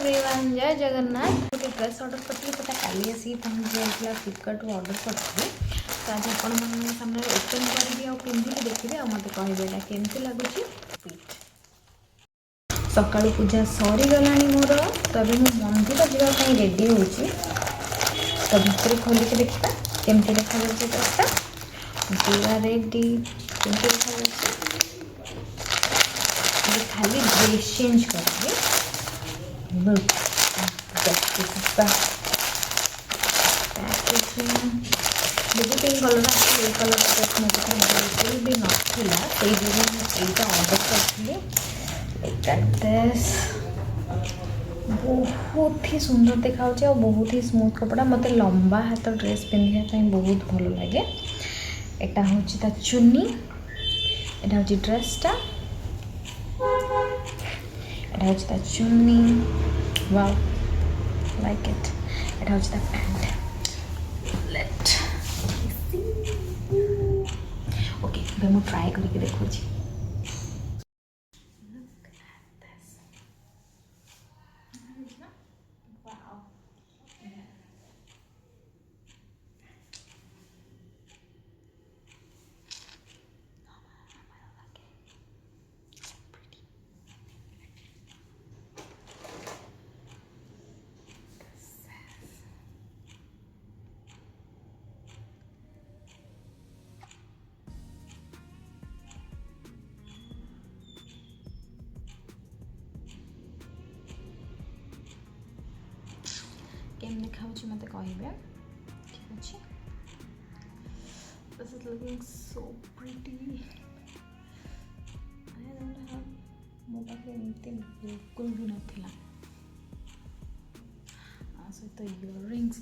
everyone जय जगन्नाथ गोटे dress order करती तो काली आसी पहुँची फ्लिपकार्ट ऑर्डर करती तो आज आपण सामने ओपन करी पिंधिकी देखिए मत कहे केमती लगुच सका पूजा सरीगला मोर तभी मु मंदिर जावाई रेडी हो भितर खोलिक देखा केमती देखा ड्रेसटा पूरा रेडी केमती देखा खाली ड्रेस चेंज करेंगे look this is back packaging देखिए पिंक कलर ये कलर ड्रेस मो बिल्कुल भी नथिला से एटा ऑर्डर करथिले बहुत ही सुंदर देखा बहुत ही स्मूथ कपड़ा मत लंबा हाथ ड्रेस पिंधा बहुत भल लगे एटा हूँ ता चुन्नी एटा हूँ ड्रेसटा एटा हूँ ता चुन्नी wow like it it has the pant let me see okay then we try करके देखो जी look at this wow केम देखा मत कहे ठीक अच्छे this is looking so pretty I don't have मो पाखे एमती बिल्कुल भी नथिला सहित इयरिंग्स